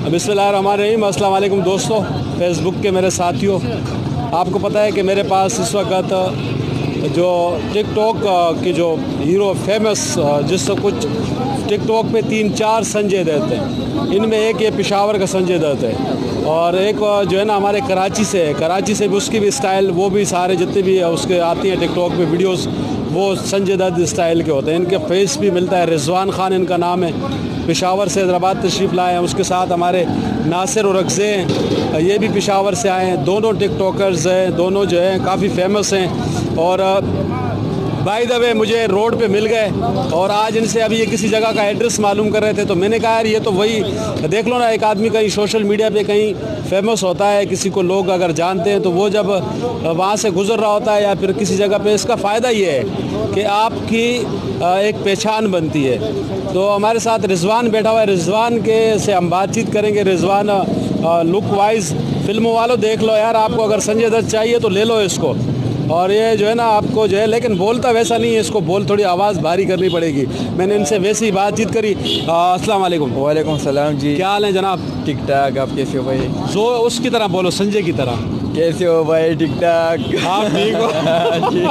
बिस्मिल्लाहिर्रहमानिर्रहीम। अस्सलाम वालेकुम दोस्तों, फेसबुक के मेरे साथियों, आपको पता है कि मेरे पास इस वक्त जो टिकटॉक की जो हीरो फेमस जिससे कुछ टिकटॉक पे 3-4 संजय दत्त हैं, इनमें एक ये पेशावर का संजय दत्त है और एक जो है ना हमारे कराची से है। कराची से भी उसकी भी स्टाइल, वो भी सारे जितने भी उसके आती हैं टिकटॉक पे वीडियोस, वो संजय दत्त स्टाइल के होते हैं। इनके फेस भी मिलता है, रिजवान खान इनका नाम है, पेशावर से हैदराबाद तशरीफ़ लाए हैं। उसके साथ हमारे नासिर और रगज़े हैं, ये भी पेशावर से आए हैं। दोनों टिकटॉकर्स हैं, दोनों जो हैं काफ़ी फेमस हैं और बाय द वे मुझे रोड पे मिल गए और आज इनसे अभी ये किसी जगह का एड्रेस मालूम कर रहे थे, तो मैंने कहा यार ये तो वही, देख लो ना, एक आदमी कहीं सोशल मीडिया पे कहीं फेमस होता है, किसी को लोग अगर जानते हैं तो वो जब वहाँ से गुजर रहा होता है या फिर किसी जगह पे, इसका फ़ायदा ये है कि आपकी एक पहचान बनती है। तो हमारे साथ रिजवान बैठा हुआ है, रिजवान के से हम बातचीत करेंगे। रिजवान लुक वाइज फिल्मों वालों देख लो यार, आपको अगर संजय दत्त चाहिए तो ले लो इसको, और ये जो है ना आपको जो है, लेकिन बोलता वैसा नहीं है, इसको बोल थोड़ी आवाज़ भारी करनी पड़ेगी। मैंने इनसे वैसी बातचीत करी। अस्सलाम वालेकुम। वालेकुम सलाम जी। क्या हाल है जनाब? ठीक ठाक, आप कैसे हो भाई? जो उसकी तरह बोलो, संजय की तरह। कैसे हो भाई? ठीक ठाक, आप ठीक हो? जी।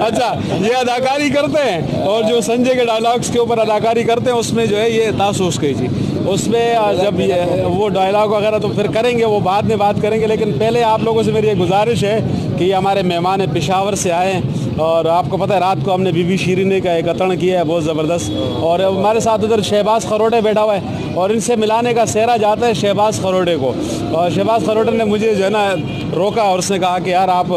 अच्छा, ये अदाकारी करते हैं और जो संजय के डायलॉग्स के ऊपर अदाकारी करते हैं उसमें जो है ये तासुस जी, उसमें जब ये वो डायलॉग वगैरह तो फिर करेंगे, वो बाद में बात करेंगे, लेकिन पहले आप लोगों से मेरी एक गुजारिश है कि हमारे मेहमान है, पेशावर से आए हैं और आपको पता है रात को हमने बीबी शीरीने का एक अतण किया है बहुत ज़बरदस्त, और हमारे साथ उधर शहबाज खरोटे बैठा हुआ है और इनसे मिलाने का सेहरा जाता है शहबाज खरोटे को। और शहबाज खरोटे ने मुझे जो है ना रोका और उसने कहा कि यार आप,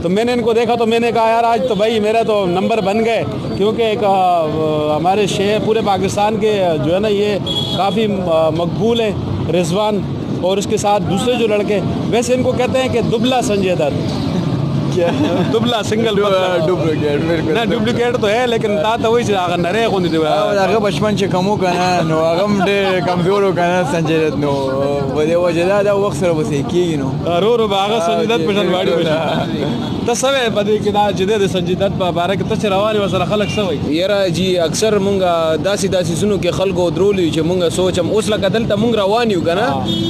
तो मैंने इनको देखा तो मैंने कहा यार आज तो भाई मेरा तो नंबर बन गए, क्योंकि एक हमारे शहर पूरे पाकिस्तान के जो है ना ये काफ़ी मकबूल है रिजवान, और उसके साथ दूसरे जो लड़के, वैसे इनको कहते हैं कि दुबला संजय दत्त। क्या दुबला सिंगल डुप्लीकेट मेरे को ना, डुप्लीकेट तो है लेकिन ता तो वही आगे नरे को नहीं दिया आगे बचपन से कमो करना नो आगम डे कमजोर करना संजय दत्त नो वजह वजह दा वक्त सर बस की नो रो बागा संजय दत्त पसंद बाड़ी तो सब है बदी कि ना जिदे संजय दत्त बारे के तच रवानी वसर खलक सवई यारा जी अक्सर मुंगा दासी सुनो के खलगो द्रोली चे मुंगा सोचम उस लगा दलता मुंग रवानी कना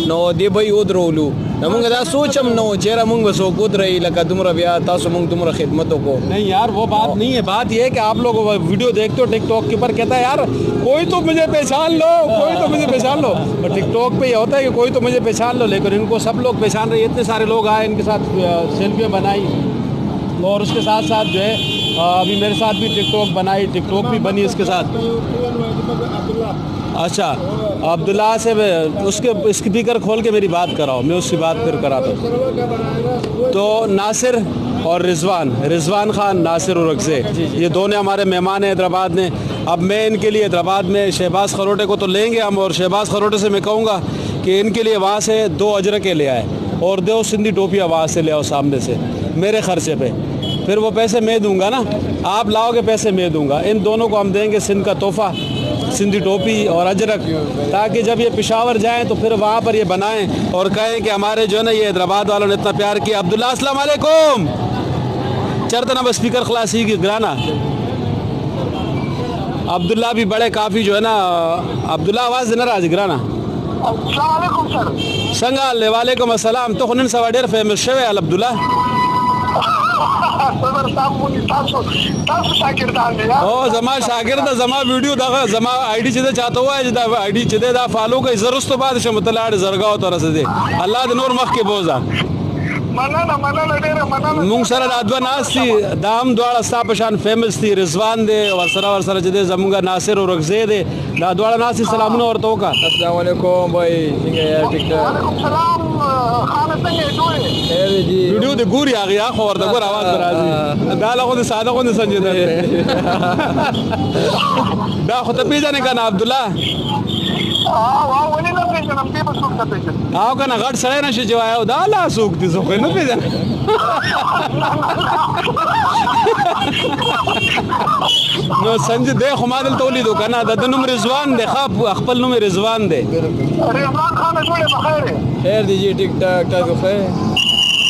नो दे भाई उद्रोलू मुंगा दा सोचम नो चेहरा मुंगा सो कुदरई लगा तुमरा ब्याह तासो मुंग तुमरा खिदमतों को। नहीं यार वो बात नहीं है, बात ये है कि आप लोग वीडियो देखते हो टिकटॉक के ऊपर, कहता है यार कोई तो मुझे पहचान लो, कोई तो मुझे पहचान लो, और टिकटॉक पे ये होता है कि कोई तो मुझे पहचान लो, लेकिन इनको सब लोग पहचान रहे। इतने सारे लोग आए, इनके साथ सेल्फियाँ बनाई और उसके साथ साथ जो है अभी मेरे साथ भी टिकटॉक बनाई, टिकटॉक भी बनी इसके साथ। अच्छा, अब्दुल्ला से उसके स्पीकर खोल के मेरी बात कराओ, मैं उसकी बात फिर कराता हूँ। तो नासिर और रिजवान खान, नासिर और रगज़े, ये दोनों हमारे मेहमान हैं हैदराबाद में। अब मैं इनके लिए हैदराबाद में शहबाज खरोटे को तो लेंगे हम, और शहबाज खरोटे से मैं कहूँगा कि इनके लिए वहाँ से 2 अजरके ले आए और 2 सिंधी टोपियाँ वहाँ से ले आओ सामने से मेरे ख़र्चे पे, फिर वो पैसे मैं दूंगा ना, आप लाओगे पैसे मैं दूंगा। इन दोनों को हम देंगे सिंध का तोहफ़ा, सिंधी टोपी और अजरक, ताकि जब ये पेशावर जाएं तो फिर वहाँ पर ये बनाएं और कहें कि हमारे जो है ना ये हैदराबाद वालों ने इतना प्यार किया। अब्दुल्ला अस्सलाम वालेकुम। चरता ना बस स्पीकर खलासी की गिराना। अब्दुल्ला भी बड़े काफ़ी जो है ना, अब्दुल्ला आवाज़ देना राज गिराना। संगाल वालेकुम अस्सलाम। तो खुनन सवा डेर फेमस शवे अल अब्दुल्ला ओ जमा शागिर्द जमा वीडियो दा जमा आईडी चिदे चाहतो है जदा आईडी चिदे दा फॉलो का जरूरत तो बाद शमतलाड़ जरगाओ तरह से दे अल्लाह दे नूर मख के बोजा मुंग सर अदवा नास्ती दाम द्वाड़ा सा पशान फेमस थी रिजवान दे वरसरा चिदे जमुंगा नासिर और रगज़े दे दा द्वाड़ा नास्ती सलामुन और तो का अस्सलाम वालेकुम भाई सिंगे यार ठीक ठाक वालेकुम सलाम खान संगे जोए ए जी वीडियो दे गुरी आ गया खबर दा गुर आवाज बराजी दाला को सादा को संजय दे दा खत पे जाने का ना अब्दुल्ला आओ का ना गट सड़े ना शिजवाया दाला सूखती सोखे न पे जाने नो संजय दे खमादल तोली दो कना ददनुम रिजवान दे खाप अखपल नुम रिजवान दे रिजवान खान जोड़े बखैर खैर दीजिए ठीक ठाक ता खैर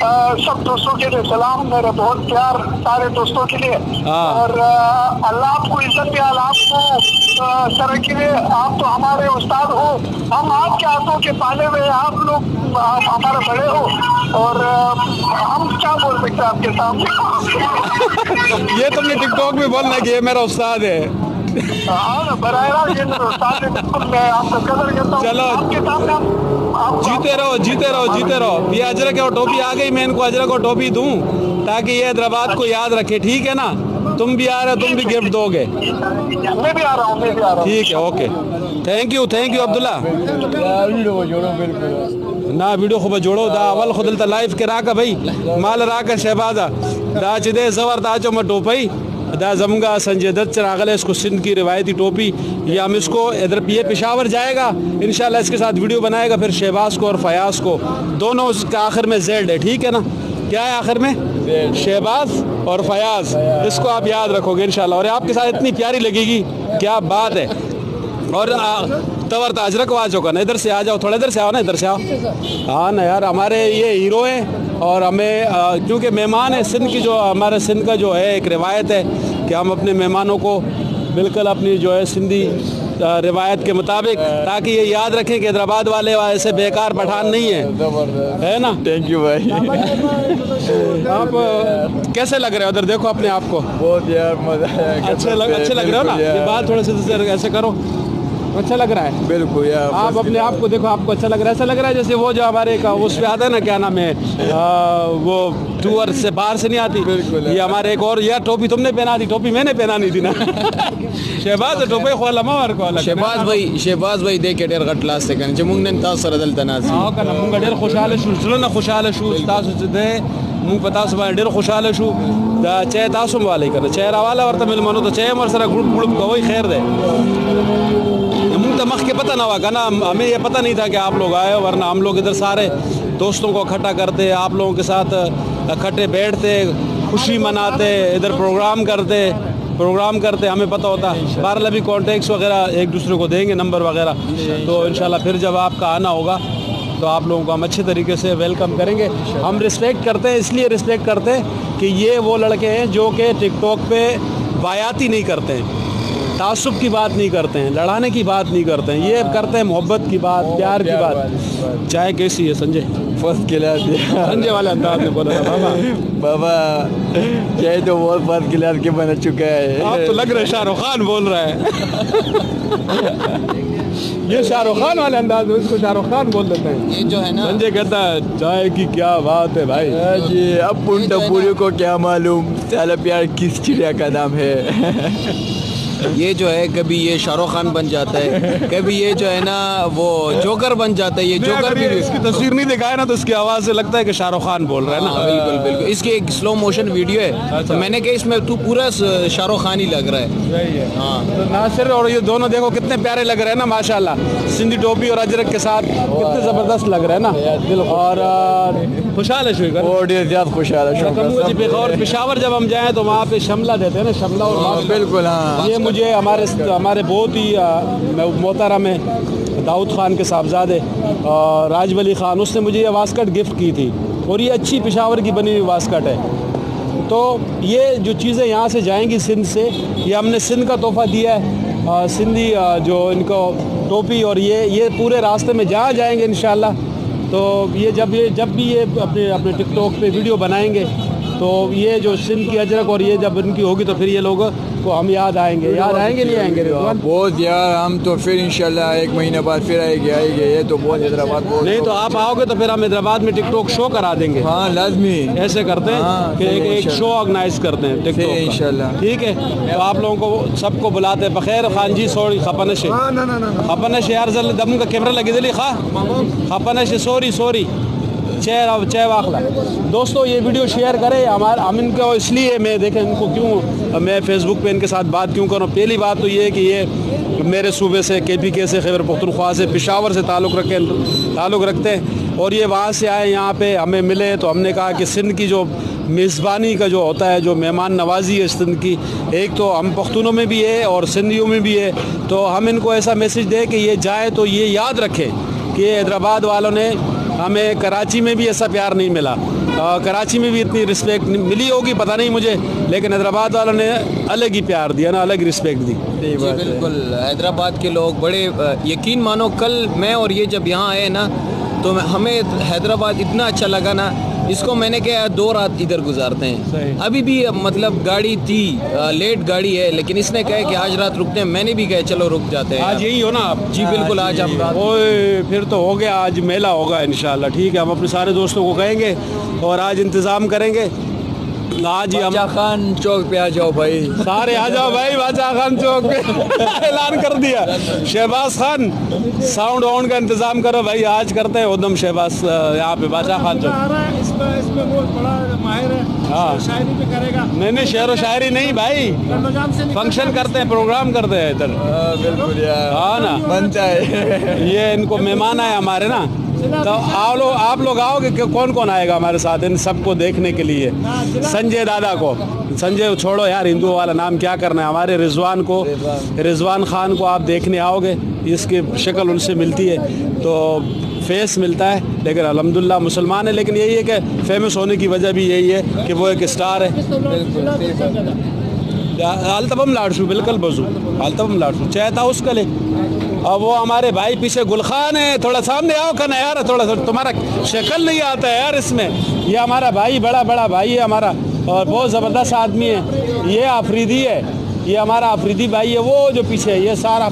सब दोस्तों के लिए सलाम मेरे बहुत प्यार सारे दोस्तों के लिए और अल्लाह आपको इज्जत दे अल्लाह आपको तरक्की दे आप तो हमारे उस्ताद हो हम आपके हाथों के पाले हुए आप लोग हमारे बड़े हो और हम क्या बोल सकते हैं आपके सामने ये तुमने टिकटॉक में बोलना कि ये मेरा उस्ताद है हाँ बराह रास्त ये मेरे उस्ताद है बिल्कुल मैं आपका कदर करता हूँ चलो। आपके सामने आप जीते रहो जीते रहो जीते रहो ये अजरक और टोपी आ गई मैं इनको अजरक और टोपी दूं ताकि ये हैदराबाद को याद रखे ठीक है ना तुम भी आ रहे हो तुम भी गिफ्ट दोगे मैं भी आ रहा हूँ मैं भी आ रहा हूँ ठीक है okay thank you Abdullah video जोड़ो बिल्कुल ना वीडियो खूब जोड़ो दा अवल खुदल ता लाइव के राका भाई माल राका शहबाजा दा चिदे जबर ताचो में टोपई दा जमगा संजय दत्त चरागल इसको सिंध की रिवायती टोपी या हम इसको इधर ये पेशावर जाएगा इंशाल्लाह इसके साथ वीडियो बनाएगा फिर शहबाज को और फयाज को दोनों उसका आखिर में जेड है ठीक है ना क्या है आखिर में शहबाज और फयाज इसको आप याद रखोगे इंशाल्लाह और आपके साथ इतनी प्यारी लगेगी क्या बात है और तवर ताजरक वाजो का ना इधर से आ जाओ थोड़ा इधर से आओ ना इधर से आओ हाँ ना यार हमारे ये हीरो हैं और हमें क्योंकि मेहमान है सिंध की जो हमारे सिंध का जो है एक रिवायत है कि हम अपने मेहमानों को बिल्कुल अपनी जो है सिंधी रिवायत के मुताबिक ताकि ये याद रखें कि हैदराबाद वाले ऐसे बेकार पठान नहीं है है ना थैंक यू भाई आप कैसे लग रहे हो उधर देखो अपने आप को बहुत यार मजा आया अच्छे लग रहे हो ना ये बात थोड़े से ऐसे करो अच्छा लग रहा है बिल्कुल यार आप अपने आप को देखो आपको अच्छा लग रहा है ऐसा लग रहा है जैसे वो जो हमारे का उस पे आता है ना क्या नाम है वो टूर से बाहर से नहीं आती बिल्कुल ये हमारे एक और यार टोपी तुमने पहना दी टोपी मैंने पहनानी थी ना शहबाज टोपी खोला मार को शहबाज भाई देख डेर गट लास्ट सेकंड जे मुंग ने तास सर दल तनास हाँ का मुंग डेर खुशहाल शू ना खुशहाल शू तास दे मुंग पता सुबह डेर खुशहाल शू दा चे तासुम वाले कर चेहरा वाला और तमिल मनो तो चे मर सर ग्रुप ग्रुप कोई खैर दे मुंग तो मख के पता ना हुआ ना हमें ये पता नहीं था कि आप लोग आए वरना हम लोग इधर सारे दोस्तों को इकट्ठा करते आप लोगों के साथ इकट्ठे बैठते खुशी मनाते इधर प्रोग्राम करते हमें पता होता बहरहाल अभी कॉन्टेक्ट्स वगैरह एक दूसरे को देंगे नंबर वगैरह तो इंशाल्लाह फिर जब आपका आना होगा तो आप लोगों को हम अच्छे तरीके से वेलकम करेंगे हम रिस्पेक्ट करते हैं इसलिए रिस्पेक्ट करते हैं कि ये वो लड़के हैं जो कि टिकटॉक पे बायाती नहीं करते हैं तासुब की बात नहीं करते हैं लड़ाने की बात नहीं करते हैं ये करते हैं मोहब्बत की बात प्यार की बात चाय कैसी है संजय फर्स्ट क्लास संजय वाले अंदाज में बोला था बाबा चाय तो बहुत फर्स्ट क्लास के बन चुका है आप तो लग रहे शाहरुख खान बोल रहा है ये शाहरुख खान वाले अंदाज में इसको शाहरुख खान बोल देते हैं ये जो है ना संजय कहता है चाय की क्या बात है भाई जी अब पुंटपुरी को क्या मालूम साला प्यार किस चिड़िया का नाम है ये जो है कभी ये शाहरुख खान बन जाता है कभी ये जो है ना वो जोकर बन जाता है ये जोकर भी इसकी तस्वीर नहीं दिखाया ना तो उसकी आवाज़ से लगता है कि शाहरुख खान बोल रहा है ना बिल्कुल बिल्कुल इसकी एक स्लो मोशन वीडियो है तो मैंने कहा इसमें तू पूरा शाहरुख खान ही लग रहा है हाँ तो नासिर और ये दोनों देखो कितने प्यारे लग रहे हैं ना माशाल्लाह सिंधी टोपी और अजरक के साथ कितने ज़बरदस्त लग रहे हैं ना और खुशहाल है शुगर और ज़्यादा खुशहाल है और पेशावर जब हम जाएँ तो वहाँ पे शमला देते हैं ना शमला और बिल्कुल हाँ ये मुझे हमारे बहुत ही मोहतरम है दाऊद खान के साहबजादे राज वली खान उसने मुझे ये वास्कट गिफ्ट की थी और ये अच्छी पेशावर की बनी हुई वास्कट है तो ये जो चीज़ें यहाँ से जाएंगी सिंध से ये हमने सिंध का तोहफ़ा दिया है सिंधी जो इनको टोपी और ये पूरे रास्ते में जहाँ जाएंगे इंशाल्लाह तो ये जब भी ये अपने टिकटॉक पे वीडियो बनाएंगे तो ये जो सिंध की अजरक और ये जब इनकी होगी तो फिर ये लोग को हम याद आएंगे नहीं आएंगे बहुत यार हम तो फिर इंशाल्लाह एक महीने बाद फिर आएंगे ये तो बहुत हैदराबाद नहीं तो आप आओगे तो फिर हम हैदराबाद में टिकटॉक शो करा देंगे हाँ लाजमी ऐसे करते हैं कि एक शो ऑर्गेनाइज करते हैं टिकटॉक इंशाल्लाह ठीक है तो आप लोगों को सबको बुलाते हैं बखैर खान जी सॉरी खपनश खपनश यार जल दम का कैमरा लगी दिली खा खपनश सॉरी चाय वाखला। दोस्तों ये वीडियो शेयर करें हम इनको, इसलिए मैं देखें इनको क्यों मैं फ़ेसबुक पे इनके साथ बात क्यों करूँ। पहली बात तो ये है कि ये मेरे सूबे से KPK से खैबर पख्तूनख्वा से पेशावर से ताल्लुक़ रखते हैं और ये वहाँ से आए यहाँ पे हमें मिले तो हमने कहा कि सिंध की जो मेज़बानी का जो होता है, जो मेहमान नवाजी है सिंध की, एक तो हम पख्तूनों में भी है और सिंधियों में भी है, तो हम इनको ऐसा मैसेज दें कि ये जाए तो ये याद रखें कि हैदराबाद वालों ने हमें कराची में भी ऐसा प्यार नहीं मिला, कराची में भी इतनी रिस्पेक्ट मिली होगी पता नहीं मुझे, लेकिन हैदराबाद वालों ने अलग ही प्यार दिया ना, अलग रिस्पेक्ट दी। जी बिल्कुल, हैदराबाद के लोग बड़े, यकीन मानो कल मैं और ये जब यहाँ आए ना तो हमें हैदराबाद इतना अच्छा लगा ना, इसको मैंने क्या 2 रात इधर गुजारते हैं। अभी भी मतलब गाड़ी थी, लेट गाड़ी है, लेकिन इसने कहा कि आज रात रुकते हैं, मैंने भी कहा चलो रुक जाते हैं। आज यही हो ना आप? जी बिल्कुल, आज हम रात। ओए फिर तो हो गया, आज मेला होगा इंशाल्लाह। ठीक है, हम अपने सारे दोस्तों को कहेंगे और आज इंतज़ाम करेंगे। आज ही हम बादशाह खान चौक पे आ जाओ भाई, सारे आ जाओ भाई बादशाह खान चौक पे ऐलान कर दिया। शहबाज खान साउंड ऑन का इंतज़ाम करो भाई, आज करते हैं उदम शहबाज यहाँ पे बादशाह खान चौक। इसमें बहुत बड़ा माहिर है, हाँ। शायरी भी करेगा। नहीं शेर व शायरी नहीं भाई, फंक्शन करते हैं, प्रोग्राम करते हैं इधर। बिल्कुल यार, हाँ ना, बनता है। ये इनको मेहमान आए हमारे ना, तो आप लोग आओगे कि कौन कौन आएगा हमारे साथ इन सबको देखने के लिए? संजय दादा को, संजय छोड़ो यार, हिंदू वाला नाम क्या करना है, हमारे रिजवान खान को आप देखने आओगे, इसकी शक्ल उनसे मिलती है तो फेस मिलता है, लेकिन अल्हम्दुलिल्लाह मुसलमान है, लेकिन यही है कि फेमस होने की वजह भी यही है कि वो एक स्टार है। अल्तबम लाडशू बिल्कुल बजू, अल्तबम लाडशू चाहता उसका ले। और वो हमारे भाई पीछे गुलखान है, थोड़ा सामने आओ खाना यार, थोड़ा तुम्हारा शक्ल नहीं आता है यार इसमें। ये हमारा भाई बड़ा भाई है हमारा और बहुत ज़बरदस्त आदमी है। ये आफरीदी है, ये हमारा आफरीदी भाई है, वो जो पीछे है ये सारा,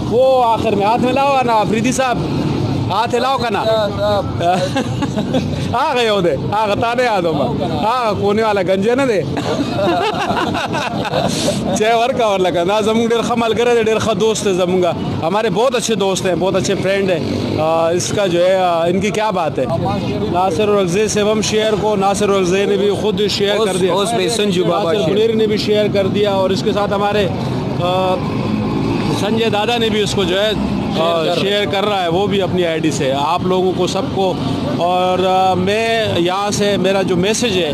वो आखिर में हाथ मिलाओ ना आफरीदी साहब, हाथ हिलाओ का ना आ गए होते आ ताने यादों में हाँ कोने वाला गंजे ना दे चाहे वर्क और लगा ना जमूंग डेर खमल करे डेर खा दोस्त है जमूंगा, हमारे बहुत अच्छे दोस्त हैं, बहुत अच्छे फ्रेंड हैं। इसका जो है इनकी क्या बात है, नासिर रगज़े सेवम शेयर को नासिर रगज़े ने भी खुद शेयर कर दिया, संजू बाबा ने भी शेयर कर दिया और इसके साथ हमारे संजय दादा ने भी उसको जो है शेयर कर रहा है, वो भी अपनी आईडी से आप लोगों को सबको। और मैं यहाँ से मेरा जो मैसेज है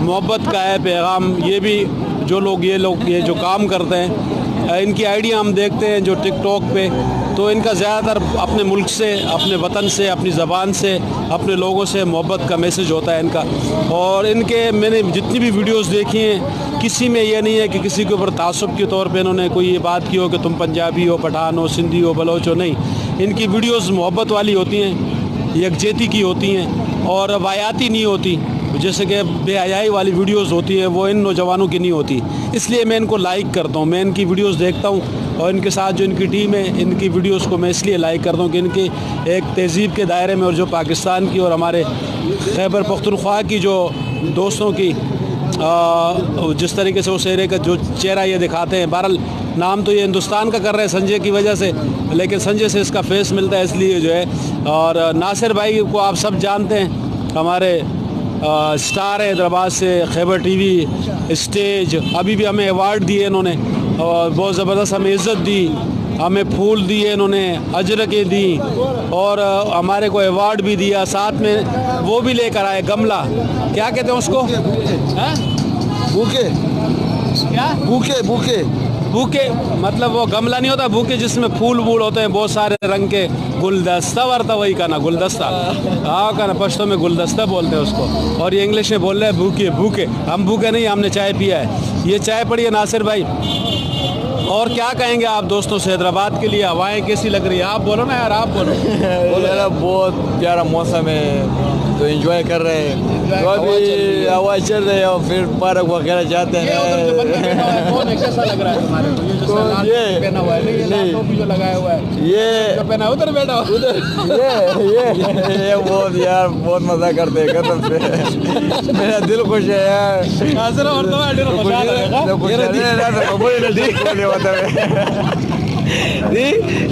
मोहब्बत का है, पैगाम, ये भी जो लोग ये जो काम करते हैं इनकी आइडिया हम देखते हैं जो टिकटॉक पे, तो इनका ज़्यादातर अपने मुल्क से, अपने वतन से, अपनी ज़बान से, अपने लोगों से मोहब्बत का मैसेज होता है इनका। और इनके मैंने जितनी भी वीडियोस देखी हैं किसी में ये नहीं है कि किसी के ऊपर तासुब के तौर पे इन्होंने कोई ये बात की हो कि तुम पंजाबी हो, पठान हो, सिंधी हो, बलोच हो, नहीं। इनकी वीडियोस मोहब्बत वाली होती हैं, यकजहती की होती हैं और वायाती नहीं होती, जैसे कि बेहयाई वाली वीडियोस होती हैं वो इन नौजवानों की नहीं होती। इसलिए मैं इनको लाइक करता हूँ, मैं इनकी वीडियोस देखता हूँ और इनके साथ जो इनकी टीम है इनकी वीडियोस को मैं इसलिए लाइक करता हूँ कि इनकी एक तहज़ीब के दायरे में और जो पाकिस्तान की और हमारे खैबर पख्तूनख्वा की जो दोस्तों की जिस तरीके से उस एरिया का जो चेहरा ये दिखाते हैं। बहरहाल नाम तो ये हिंदुस्तान का कर रहे हैं संजय की वजह से, लेकिन संजय से इसका फेस मिलता है इसलिए जो है। और नासिर भाई को आप सब जानते हैं, हमारे स्टार है हैदराबाद से, खैबर टीवी स्टेज, अभी भी हमें अवार्ड दिए इन्होंने और बहुत ज़बरदस्त हमें इज़्ज़त दी, हमें फूल दिए इन्होंने, अजरकें दी और हमारे को अवार्ड भी दिया, साथ में वो भी लेकर आए गमला, क्या कहते हैं उसको, बूके, क्या बूके बूके, मतलब वो गमला नहीं होता, बूके जिसमें फूल वूल होते हैं बहुत सारे रंग के, गुलदस्ता वर्ता वही का ना, गुलदस्ता हाँ का ना, पश्तो में गुलदस्ता बोलते हैं उसको और ये इंग्लिश में बोल रहे हैं बूके। हम बूके नहीं, हमने चाय पिया है। ये चाय पड़ी है नासिर भाई। और क्या कहेंगे आप दोस्तों से हैदराबाद के लिए, हवाएं कैसी लग रही है? आप बोलो ना यार, आप बोलो। यार बहुत प्यारा मौसम है तो एंजॉय कर रहे हैं, तो अभी हवा चल रही है और फिर पार्क वगैरह जाते हैं। कैसा लग रहा है तुम्हारे को? ये जो पहना हुआ है, ये जो लगाया हुआ है, ये जो पहना उधर बैठा उधर, ये बहुत यार बहुत मजा करते हैं कसम से, मेरा दिल खुश है यार।